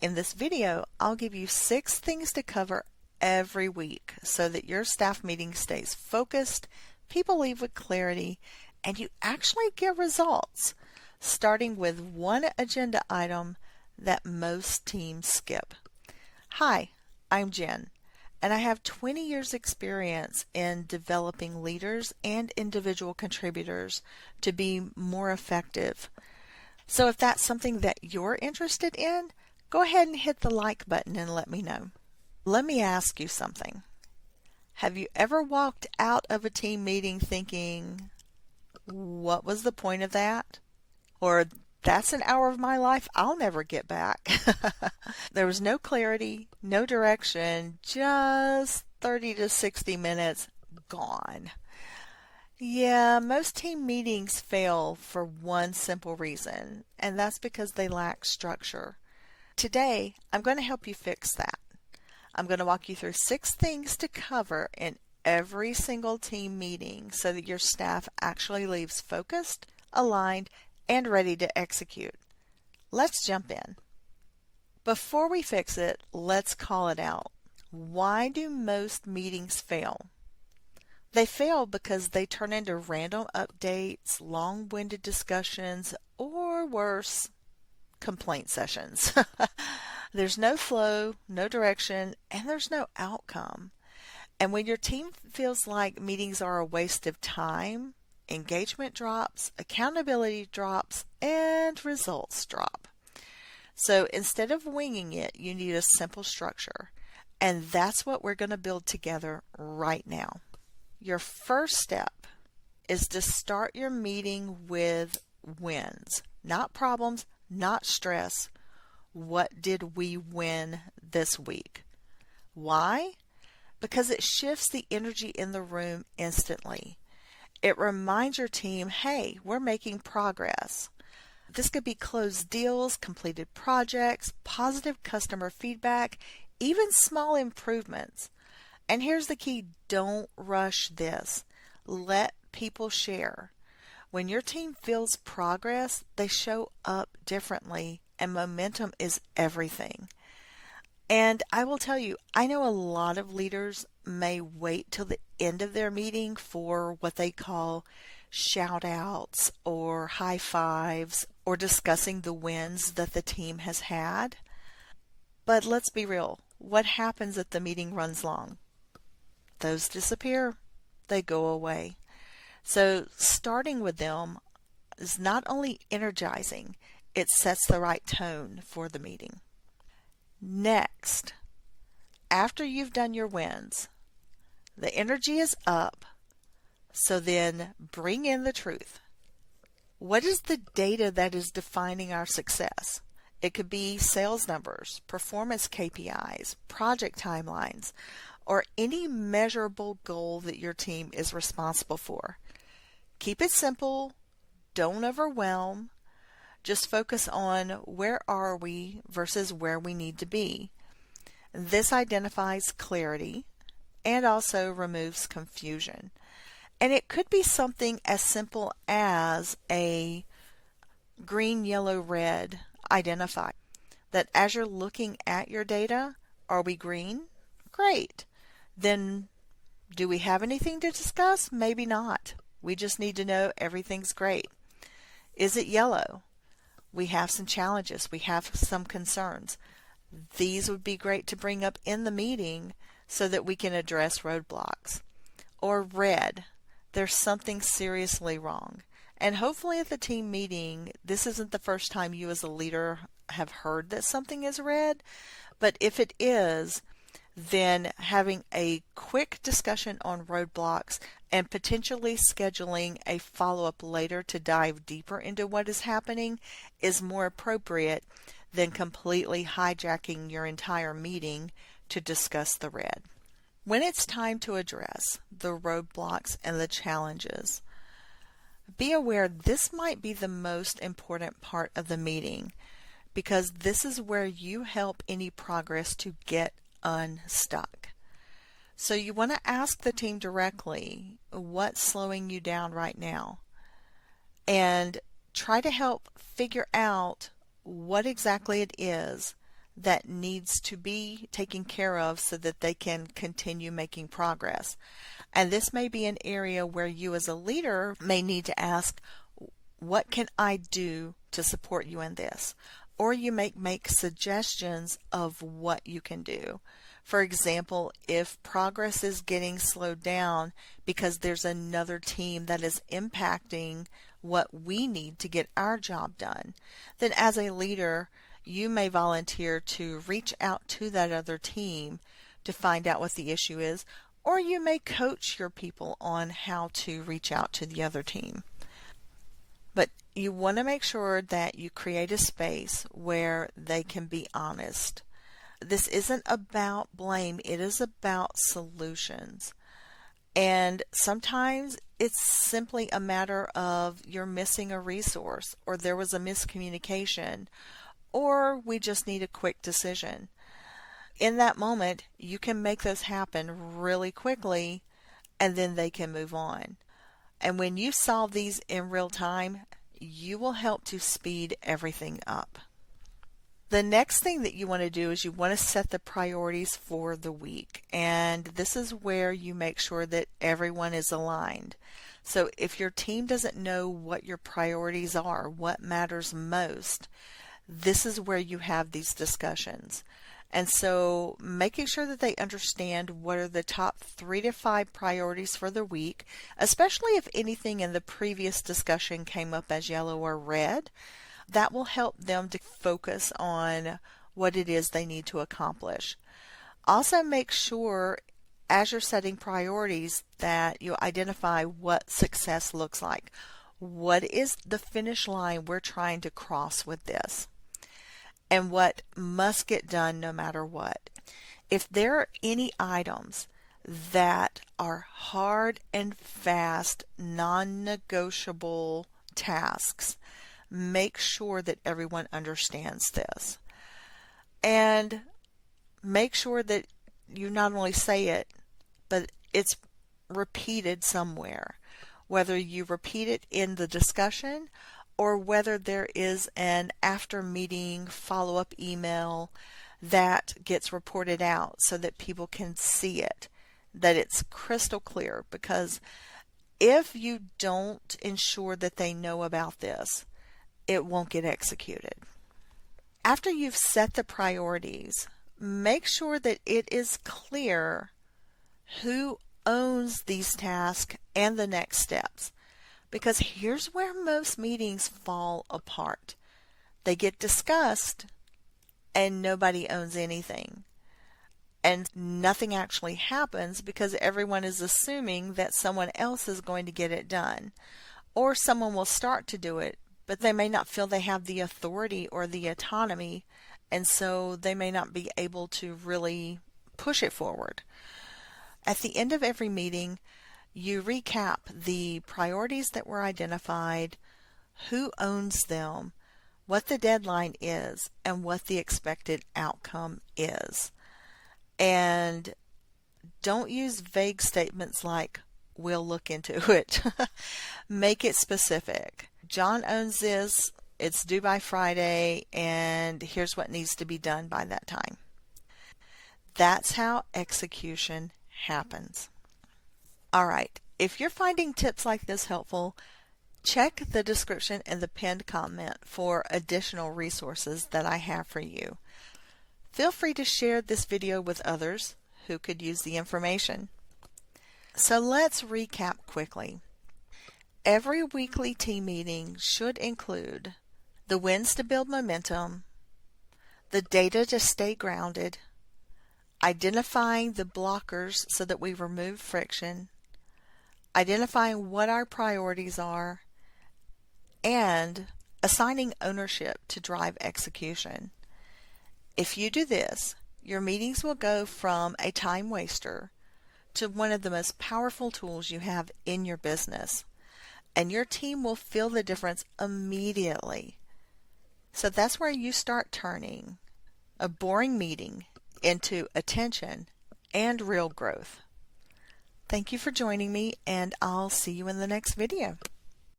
In this video, I'll give you 6 things to cover every week so that your staff meeting stays focused, people leave with clarity, and you actually get results, starting with one agenda item that most teams skip. Hi, I'm Jen, and I have 20 years experience in developing leaders and individual contributors to be more effective. So if that's something that you're interested in, go ahead and hit the like button and let me know. Let me ask you something. Have you ever walked out of a team meeting thinking, what was the point of that? Or that's an hour of my life I'll never get back. There was no clarity, no direction, just 30 to 60 minutes gone. Yeah, most team meetings fail for one simple reason, and that's because they lack structure. Today, I'm going to help you fix that. I'm going to walk you through 6 things to cover in every single team meeting so that your staff actually leaves focused, aligned, and ready to execute. Let's jump in. Before we fix it, let's call it out. Why do most meetings fail? They fail because they turn into random updates, long-winded discussions, or worse, complaint sessions. There's no flow, no direction, and there's no outcome. And when your team feels like meetings are a waste of time, engagement drops, accountability drops, and results drop. So instead of winging it, you need a simple structure. And that's what we're going to build together right now. Your first step is to start your meeting with wins, not problems, not stress. What did we win this week? Why? Because it shifts the energy in the room instantly. It reminds your team, hey, we're making progress. This could be closed deals, completed projects, positive customer feedback, even small improvements. And here's the key, don't rush this. Let people share. When your team feels progress, they show up differently, and momentum is everything. And I will tell you, I know a lot of leaders may wait till the end of their meeting for what they call shout outs or high fives or discussing the wins that the team has had. But let's be real, what happens if the meeting runs long? Those disappear, they go away. So starting with them is not only energizing, it sets the right tone for the meeting. Next, after you've done your wins, the energy is up, so then bring in the truth. What is the data that is defining our success? It could be sales numbers, performance KPIs, project timelines, or any measurable goal that your team is responsible for. Keep it simple, don't overwhelm, just focus on where are we versus where we need to be. This identifies clarity and also removes confusion. And it could be something as simple as a green, yellow, red identifier. That as you're looking at your data, are we green? Great. Then do we have anything to discuss? Maybe not. We just need to know everything's great. Is it yellow? We have some challenges. We have some concerns. These would be great to bring up in the meeting so that we can address roadblocks. Or red, there's something seriously wrong. And hopefully at the team meeting, this isn't the first time you as a leader have heard that something is red, but if it is, then having a quick discussion on roadblocks and potentially scheduling a follow-up later to dive deeper into what is happening is more appropriate than completely hijacking your entire meeting to discuss the red. When it's time to address the roadblocks and the challenges, be aware this might be the most important part of the meeting because this is where you help any progress to get unstuck. So you want to ask the team directly, what's slowing you down right now? And try to help figure out what exactly it is that needs to be taken care of so that they can continue making progress. And this may be an area where you as a leader may need to ask, what can I do to support you in this? Or you may make suggestions of what you can do. For example, if progress is getting slowed down because there's another team that is impacting what we need to get our job done, then as a leader, you may volunteer to reach out to that other team to find out what the issue is, or you may coach your people on how to reach out to the other team. But you want to make sure that you create a space where they can be honest. This isn't about blame, it is about solutions. And sometimes it's simply a matter of you're missing a resource, or there was a miscommunication, or we just need a quick decision. In that moment, you can make those happen really quickly, and then they can move on. And when you solve these in real time, you will help to speed everything up. The next thing that you want to do is you want to set the priorities for the week. And this is where you make sure that everyone is aligned. So if your team doesn't know what your priorities are, what matters most, this is where you have these discussions. And so making sure that they understand what are the top 3 to 5 priorities for the week, especially if anything in the previous discussion came up as yellow or red, that will help them to focus on what it is they need to accomplish. Also make sure as you're setting priorities that you identify what success looks like. What is the finish line we're trying to cross with this? And what must get done no matter what. If there are any items that are hard and fast, non-negotiable tasks, make sure that everyone understands this. And make sure that you not only say it, but it's repeated somewhere. Whether you repeat it in the discussion or whether there is an after meeting follow-up email that gets reported out so that people can see it, that it's crystal clear. Because if you don't ensure that they know about this, it won't get executed. After you've set the priorities, make sure that it is clear who owns these tasks and the next steps. Because here's where most meetings fall apart. They get discussed and nobody owns anything. And nothing actually happens because everyone is assuming that someone else is going to get it done. Or someone will start to do it, but they may not feel they have the authority or the autonomy, and so they may not be able to really push it forward. At the end of every meeting, you recap the priorities that were identified, who owns them, what the deadline is, and what the expected outcome is. And don't use vague statements like, we'll look into it. Make it specific. John owns this, it's due by Friday, and here's what needs to be done by that time. That's how execution happens. All right, if you're finding tips like this helpful, check the description and the pinned comment for additional resources that I have for you. Feel free to share this video with others who could use the information. So let's recap quickly. Every weekly team meeting should include the wins to build momentum, the data to stay grounded, identifying the blockers so that we remove friction, identifying what our priorities are, and assigning ownership to drive execution. If you do this, your meetings will go from a time waster to one of the most powerful tools you have in your business. And your team will feel the difference immediately. So that's where you start turning a boring meeting into attention and real growth. Thank you for joining me, and I'll see you in the next video.